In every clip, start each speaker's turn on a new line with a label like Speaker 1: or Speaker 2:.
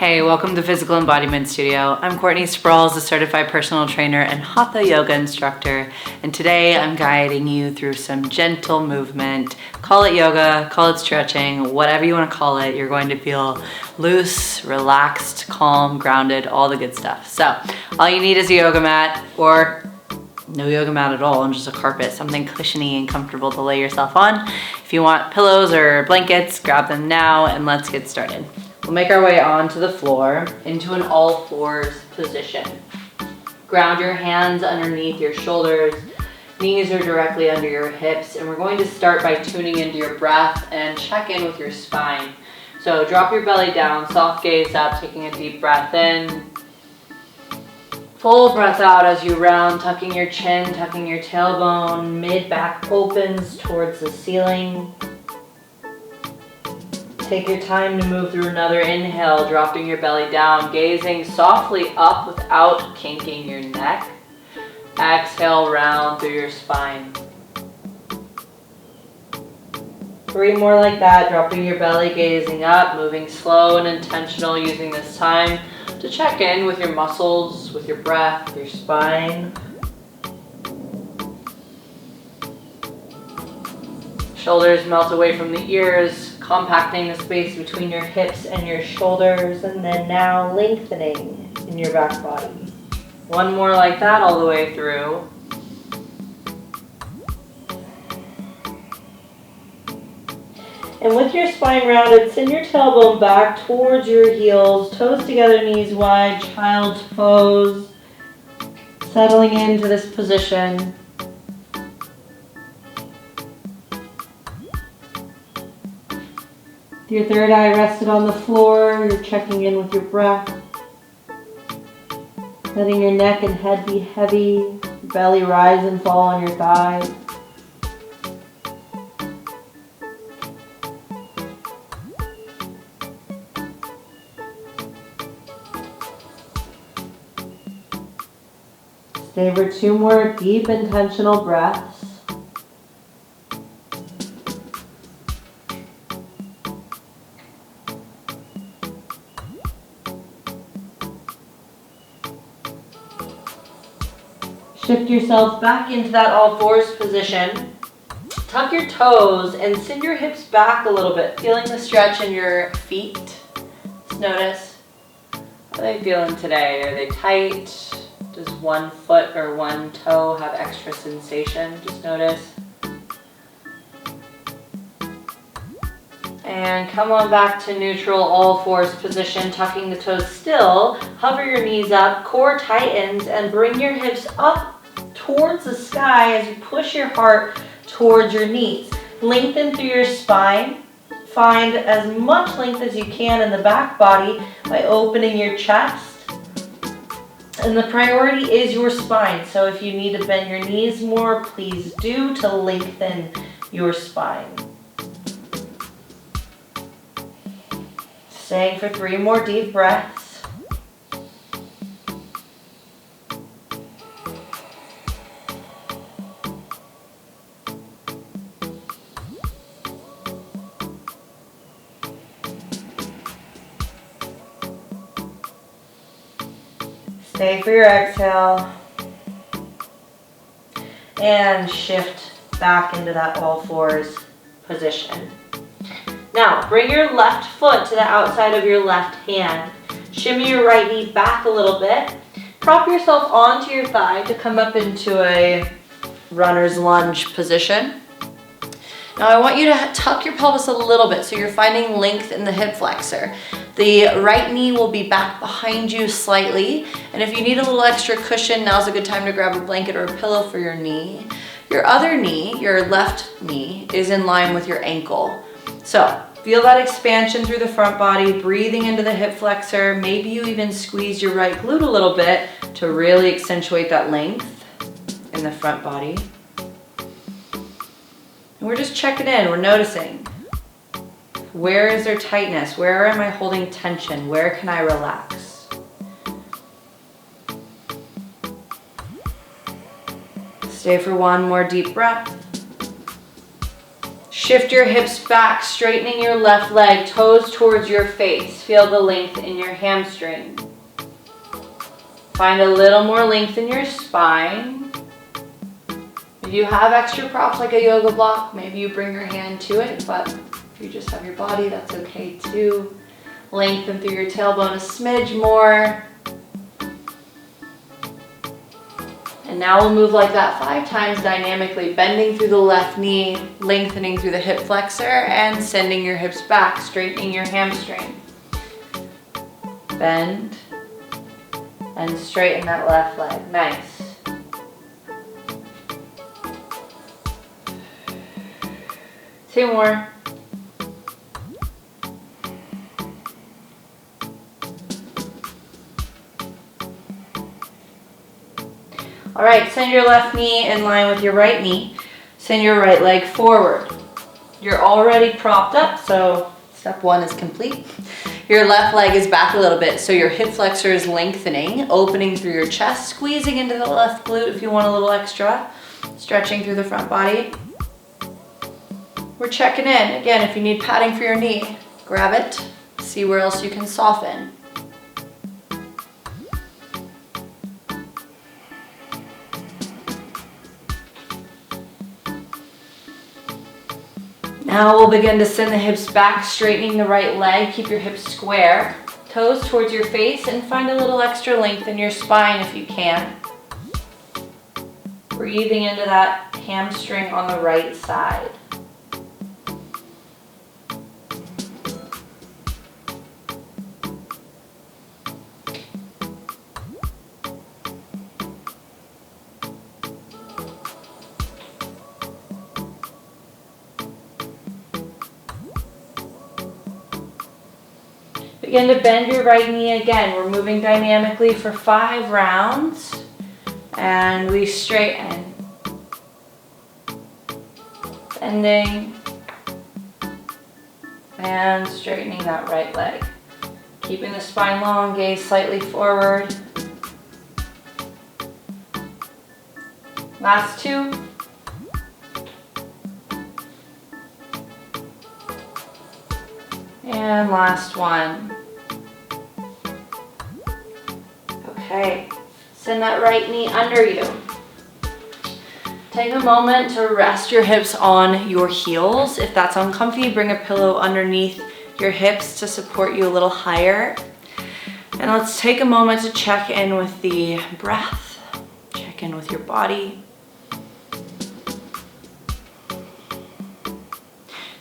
Speaker 1: Hey, welcome to Physical Embodiment Studio. I'm Courtney Sprawls, a certified personal trainer and Hatha yoga instructor, and today I'm guiding you through some gentle movement. Call it yoga, call it stretching, whatever you want to call it. You're going to feel loose, relaxed, calm, grounded, all the good stuff. So all you need is a yoga mat, or no yoga mat at all, and just a carpet, something cushiony and comfortable to lay yourself on. If you want pillows or blankets, grab them now and let's get started. We'll make our way onto the floor into an all fours position. Ground your hands underneath your shoulders, knees are directly under your hips, and we're going to start by tuning into your breath and check in with your spine. So drop your belly down, soft gaze up, taking a deep breath in. Full breath out as you round, tucking your chin, tucking your tailbone, mid-back opens towards the ceiling. Take your time to move through another inhale, dropping your belly down, gazing softly up without kinking your neck. Exhale, round through your spine. 3 more like that, dropping your belly, gazing up, moving slow and intentional, using this time to check in with your muscles, with your breath, your spine. Shoulders melt away from the ears, compacting the space between your hips and your shoulders, and then now lengthening in your back body. 1 more like that all the way through. And with your spine rounded, send your tailbone back towards your heels, toes together, knees wide, child's pose. Settling into this position. Your third eye rested on the floor, you're checking in with your breath. Letting your neck and head be heavy, your belly rise and fall on your thighs. Stay for 2 more deep, intentional breaths. Shift yourself back into that all fours position. Tuck your toes and send your hips back a little bit, feeling the stretch in your feet. Just notice, how are they feeling today? Are they tight? Does one foot or one toe have extra sensation? Just notice. And come on back to neutral all fours position, tucking the toes still. Hover your knees up, core tightens, and bring your hips up towards the sky as you push your heart towards your knees. Lengthen through your spine. Find as much length as you can in the back body by opening your chest. And the priority is your spine. So if you need to bend your knees more, please do to lengthen your spine. Staying for 3 more deep breaths. Stay for your exhale. And shift back into that all fours position. Now, bring your left foot to the outside of your left hand. Shimmy your right knee back a little bit. Prop yourself onto your thigh to come up into a runner's lunge position. Now, I want you to tuck your pelvis a little bit so you're finding length in the hip flexor. The right knee will be back behind you slightly, and if you need a little extra cushion, now's a good time to grab a blanket or a pillow for your knee. Your other knee, your left knee, is in line with your ankle. So feel that expansion through the front body, breathing into the hip flexor. Maybe you even squeeze your right glute a little bit to really accentuate that length in the front body. And we're just checking in, we're noticing. Where is there tightness? Where am I holding tension? Where can I relax? Stay for 1 more deep breath. Shift your hips back, straightening your left leg, toes towards your face. Feel the length in your hamstring. Find a little more length in your spine. If you have extra props like a yoga block, maybe you bring your hand to it, but if you just have your body, that's okay too. Lengthen through your tailbone a smidge more. And now we'll move like that 5 times dynamically, bending through the left knee, lengthening through the hip flexor, and sending your hips back, straightening your hamstring. Bend and straighten that left leg. Nice. Two more. All right, send your left knee in line with your right knee. Send your right leg forward. You're already propped up, so step 1 is complete. Your left leg is back a little bit, so your hip flexor is lengthening, opening through your chest, squeezing into the left glute if you want a little extra, stretching through the front body. We're checking in. Again, if you need padding for your knee, grab it, see where else you can soften. Now we'll begin to send the hips back, straightening the right leg. Keep your hips square, toes towards your face, and find a little extra length in your spine if you can. Breathing into that hamstring on the right side. Begin to bend your right knee again. We're moving dynamically for 5 rounds. And we straighten. Bending. And straightening that right leg. Keeping the spine long, gaze slightly forward. Last 2. And last 1. Okay, send that right knee under you. Take a moment to rest your hips on your heels. If that's uncomfy, bring a pillow underneath your hips to support you a little higher. And let's take a moment to check in with the breath, check in with your body.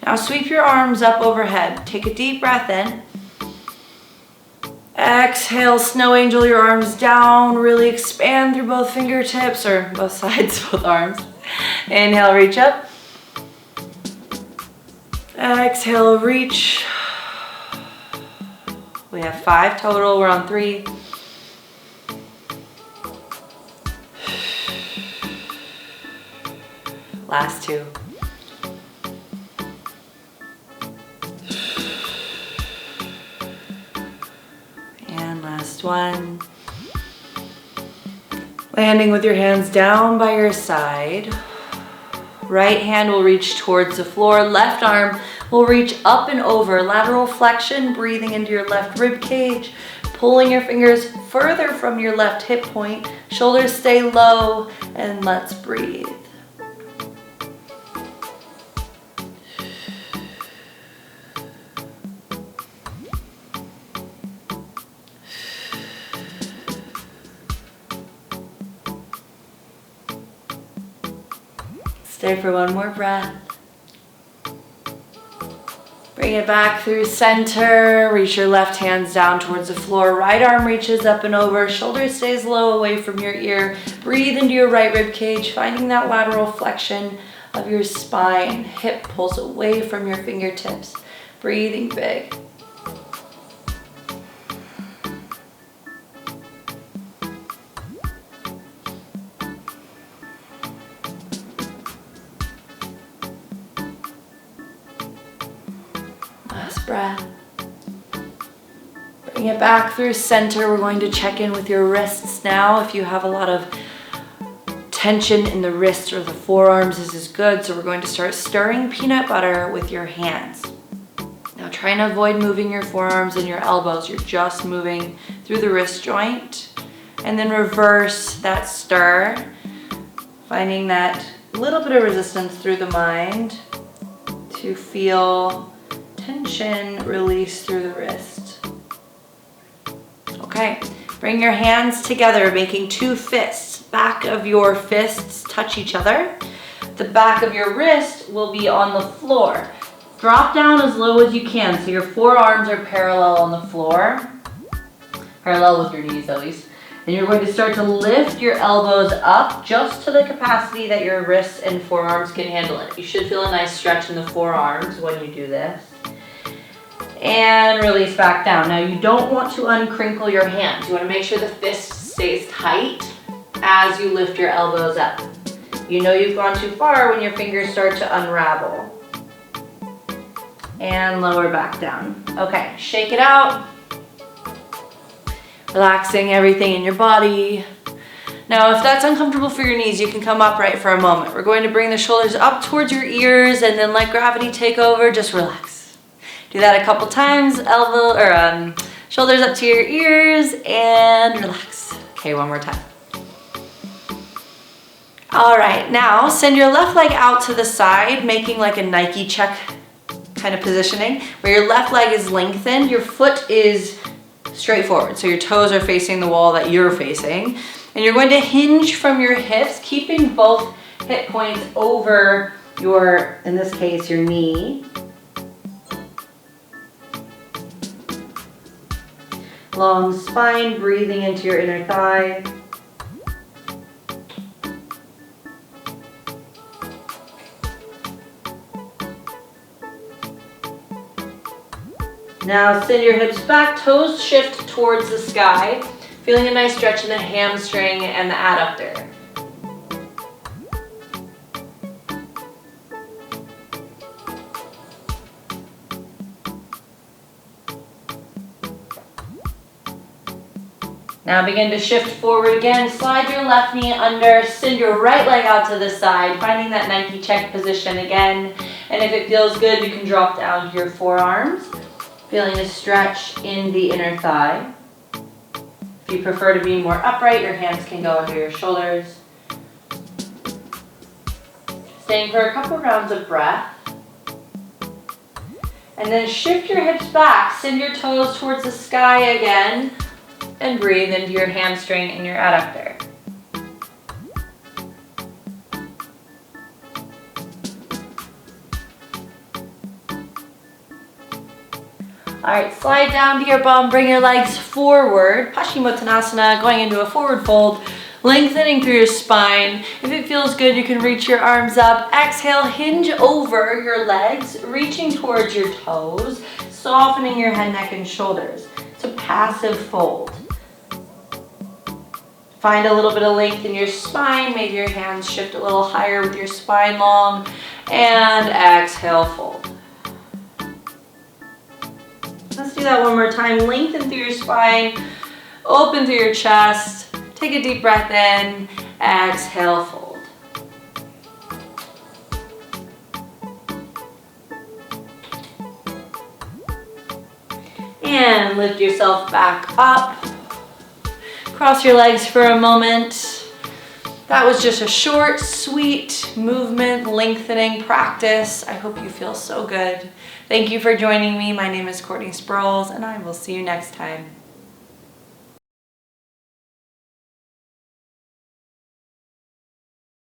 Speaker 1: Now sweep your arms up overhead. Take a deep breath in. Exhale, snow angel your arms down. Really expand through both fingertips or both sides, both arms. Inhale, reach up. Exhale, reach. We have 5 total, we're on 3. Last 2. Last 1. Landing with your hands down by your side. Right hand will reach towards the floor. Left arm will reach up and over. Lateral flexion, breathing into your left rib cage. Pulling your fingers further from your left hip point. Shoulders stay low, and let's breathe. Stay for 1 more breath. Bring it back through center. Reach your left hands down towards the floor. Right arm reaches up and over. Shoulder stays low away from your ear. Breathe into your right rib cage, finding that lateral flexion of your spine. Hip pulls away from your fingertips. Breathing big. Breath. Bring it back through center. We're going to check in with your wrists now. If you have a lot of tension in the wrists or the forearms, this is good. So we're going to start stirring peanut butter with your hands. Now try and avoid moving your forearms and your elbows. You're just moving through the wrist joint. And then reverse that stir, finding that little bit of resistance through the mind to feel tension release through the wrist. Okay, bring your hands together, making two fists. Back of your fists touch each other. The back of your wrist will be on the floor. Drop down as low as you can, so your forearms are parallel on the floor, parallel with your knees at least. And you're going to start to lift your elbows up just to the capacity that your wrists and forearms can handle it. You should feel a nice stretch in the forearms when you do this. And release back down. Now you don't want to uncrinkle your hands. You want to make sure the fist stays tight as you lift your elbows up. You know you've gone too far when your fingers start to unravel. And lower back down. Okay, shake it out. Relaxing everything in your body. Now, if that's uncomfortable for your knees, you can come upright for a moment. We're going to bring the shoulders up towards your ears and then let gravity take over. Just relax. Do that a couple times. Shoulders up to your ears and relax. Okay, one more time. All right, now send your left leg out to the side, making like a Nike check kind of positioning, where your left leg is lengthened, your foot is straight forward, so your toes are facing the wall that you're facing, and you're going to hinge from your hips, keeping both hip points over your, in this case, your knee. Long spine, breathing into your inner thigh. Now send your hips back, toes shift towards the sky, feeling a nice stretch in the hamstring and the adductor. Now begin to shift forward again, slide your left knee under, send your right leg out to the side, finding that Nike check position again. And if it feels good, you can drop down to your forearms. Feeling a stretch in the inner thigh. If you prefer to be more upright, your hands can go under your shoulders. Staying for a couple rounds of breath. And then shift your hips back, send your toes towards the sky again, and breathe into your hamstring and your adductor. All right, slide down to your bum, bring your legs forward, Paschimottanasana, going into a forward fold, lengthening through your spine. If it feels good, you can reach your arms up. Exhale, hinge over your legs, reaching towards your toes, softening your head, neck, and shoulders. It's a passive fold. Find a little bit of length in your spine, maybe your hands shift a little higher with your spine long, and exhale, fold. Let's do that one more time. Lengthen through your spine, open through your chest. Take a deep breath in, exhale, fold. And lift yourself back up. Cross your legs for a moment. That was just a short, sweet movement, lengthening practice. I hope you feel so good. Thank you for joining me. My name is Courtney Sproles, and I will see you next time.